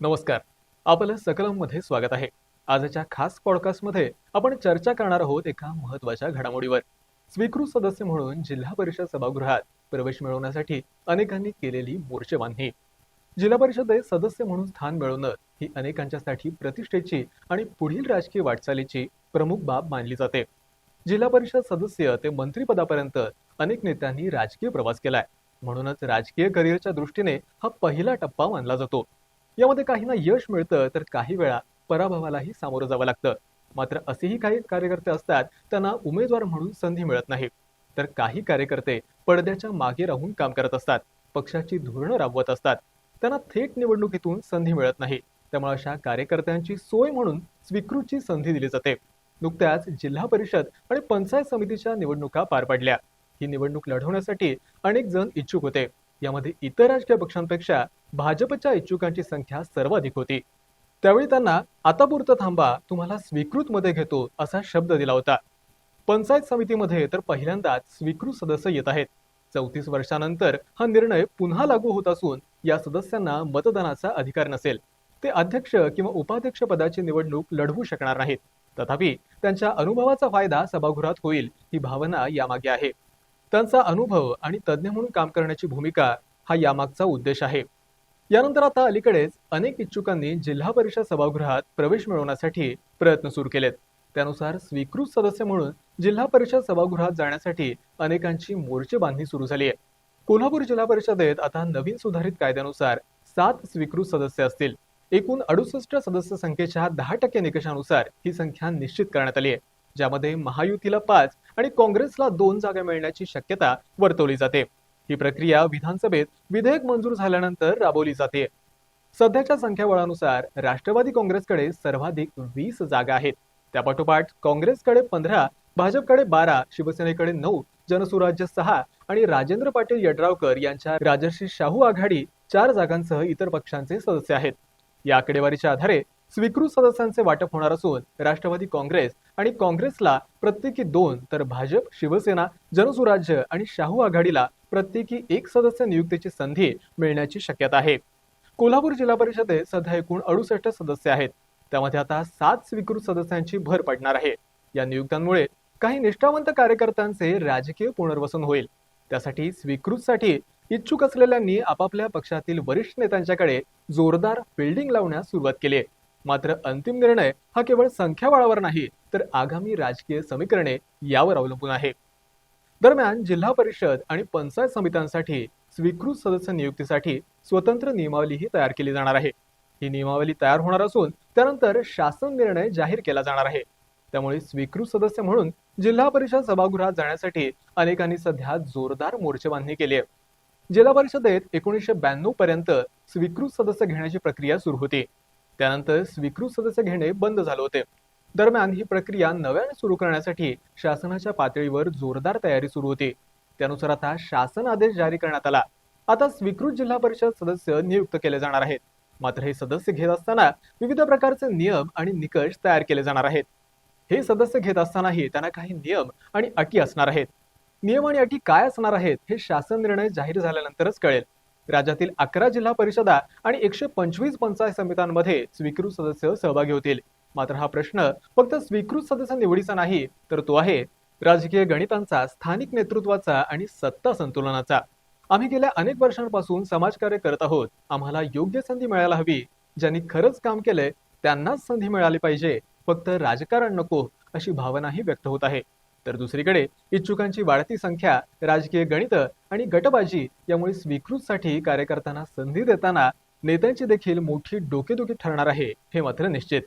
नमस्कार. आपलं सकलममध्ये स्वागत आहे. आजच्या खास पॉडकास्टमध्ये आपण चर्चा करणार आहोत एका महत्त्वाच्या घडामोडीवर. स्वीकृत सदस्य म्हणून जिल्हा परिषद सभागृहात प्रवेश मिळवण्यासाठी अनेकांनी केलेली मोर्चेबांधणी. जिल्हा परिषदेत सदस्य म्हणून स्थान मिळवणं ही अनेकांच्यासाठी प्रतिष्ठेची आणि पुढील राजकीय वाटचालीची प्रमुख बाब मानली जाते. जिल्हा परिषद सदस्य ते मंत्रिपदापर्यंत अनेक नेत्यांनी राजकीय प्रवास केलाय. म्हणूनच राजकीय करिअरच्या दृष्टीने हा पहिला टप्पा मानला जातो. यामध्ये काहींना यश मिळतं तर काही वेळा पराभवालाही सामोरं जावं लागतं. मात्र असेही काही कार्यकर्ते असतात त्यांना उमेदवार म्हणून संधी मिळत नाही. तर काही कार्यकर्ते पडद्याच्या मागे राहून काम करत असतात, पक्षाची धोरणं राबवत असतात. त्यांना थेट निवडणुकीतून संधी मिळत नाही. त्यामुळे अशा कार्यकर्त्यांची सोय म्हणून स्वीकृतची संधी दिली जाते. नुकत्याच जिल्हा परिषद आणि पंचायत समितीच्या निवडणुका पार पडल्या. ही निवडणूक लढवण्यासाठी अनेक जण इच्छुक होते. यामध्ये इतर राजकीय पक्षांपेक्षा भाजपच्या इच्छुकांची संख्या सर्वाधिक होती. त्यावेळी त्यांना आतापुरतं थांबा, तुम्हाला स्वीकृत मध्ये घेतो असा शब्द दिला होता. पंचायत समितीमध्ये तर पहिल्यांदाच स्वीकृत सदस्य येत आहेत. 34 वर्षांनंतर हा निर्णय पुन्हा लागू होत असून या सदस्यांना मतदानाचा अधिकार नसेल. ते अध्यक्ष किंवा उपाध्यक्ष पदाची निवडणूक लढवू शकणार नाहीत. तथापि त्यांच्या अनुभवाचा फायदा सभागृहात होईल ही भावना यामागे आहे. त्यांचा अनुभव आणि तज्ज्ञ म्हणून काम करण्याची भूमिका हा यामागचा उद्देश आहे. यानंतर आता अलीकडेच अनेक इच्छुकांनी जिल्हा परिषद सभागृहात प्रवेश मिळवण्यासाठी प्रयत्न सुरू केलेत. त्यानुसार स्वीकृत सदस्य म्हणून जिल्हा परिषद सभागृहात जाण्यासाठी अनेकांची मोर्चेबांधणी सुरू झाली आहे. कोल्हापूर जिल्हा परिषदेत आता नवीन सुधारित कायद्यानुसार 7 स्वीकृत सदस्य असतील. एकूण 68 सदस्य संख्येच्या 10% निकषानुसार ही संख्या निश्चित करण्यात आली आहे, ज्यामध्ये महायुतीला 5 आणि काँग्रेसला 2 जागा मिळण्याची शक्यता वर्तवली जाते. ही प्रक्रिया विधानसभेत विधेयक मंजूर झाल्यानंतर राबवली जाते. सध्याच्या संख्याबळानुसार राष्ट्रवादी काँग्रेसकडे सर्वाधिक 20 जागा आहेत. त्यापाठोपाठ काँग्रेसकडे 15, भाजपकडे 12, शिवसेनेकडे 9, जनसुराज्य 6 आणि राजेंद्र पाटील यड्रावकर यांच्या राजर्षी शाहू आघाडी 4 जागांसह इतर पक्षांचे सदस्य आहेत. या आकडेवारीच्या आधारे स्वीकृत सदस्यांचे वाटप होणार असून राष्ट्रवादी काँग्रेस आणि काँग्रेसला प्रत्येकी 2 तर भाजप, शिवसेना, जनसुराज्य आणि शाहू आघाडीला प्रत्येकी 1 सदस्य नियुक्तीची संधी मिळण्याची शक्यता आहे. कोल्हापूर जिल्हा परिषदेत सध्या एकूण 68 सदस्य आहेत. त्यामध्ये आता 7 स्वीकृत सदस्यांची भर पडणार आहे. या नियुक्त्यांमुळे काही निष्ठावंत कार्यकर्त्यांचे राजकीय पुनर्वसन होईल. त्यासाठी स्वीकृतसाठी इच्छुक असलेल्यांनी आपापल्या पक्षातील वरिष्ठ नेत्यांच्याकडे जोरदार फिल्डिंग लावण्यास सुरुवात केली आहे. मात्र अंतिम निर्णय हा केवळ संख्याबळावर नाही तर आगामी राजकीय समीकरणे यावर अवलंबून आहे. दरम्यान जिल्हा परिषद आणि पंचायत समित्यांसाठी स्वीकृत सदस्य नियुक्तीसाठी स्वतंत्र नियमावलीही तयार केली जाणार आहे. ही नियमावली तयार होणार असून त्यानंतर शासन निर्णय जाहीर केला जाणार आहे. त्यामुळे स्वीकृत सदस्य म्हणून जिल्हा परिषद सभागृहात जाण्यासाठी अनेकांनी सध्या जोरदार मोर्चेबांधणी केली आहे. जिल्हा परिषदेत 1992 पर्यंत स्वीकृत सदस्य घेण्याची प्रक्रिया सुरू होती. त्यानंतर स्वीकृत सदस्य घेणे बंद झाले होते. दरम्यान ही प्रक्रिया नव्याने सुरू करण्यासाठी शासनाच्या पातळीवर जोरदार तयारी सुरू होती. त्यानुसार आता शासन आदेश जारी करण्यात आला. आता स्वीकृत जिल्हा परिषद सदस्य नियुक्त केले जाणार आहेत. मात्र हे सदस्य घेत असताना विविध प्रकारचे नियम आणि निकष तयार केले जाणार आहेत. हे सदस्य घेत असतानाही त्यांना काही नियम आणि अटी असणार आहेत. नियम आणि अटी काय असणार आहेत हे शासन निर्णय जाहीर झाल्यानंतरच कळेल. राज्यातील 11 जिल्हा परिषदा आणि 125 पंचायत समित्यांमध्ये स्वीकृत सदस्य सहभागी होतील. मात्र हा प्रश्न फक्त स्वीकृत सदस्य निवडीचा नाही तर तो आहे राजकीय गणितांचा, स्थानिक नेतृत्वाचा आणि सत्ता संतुलनाचा. आम्ही गेल्या अनेक वर्षांपासून समाजकार्य करत आहोत. आम्हाला योग्य संधी मिळायला हवी. ज्यांनी खरंच काम केलंय त्यांनाच संधी मिळाली पाहिजे, फक्त राजकारण नको अशी भावनाही व्यक्त होत आहे. तर दुसरीकडे इच्छुकांची वाढती संख्या, राजकीय गणित आणि गटबाजी यामुळे स्वीकृतसाठी कार्यकर्त्यांना संधी देताना नेत्यांची देखील मोठी डोकेदुखी ठरणार आहे हे मात्र निश्चित.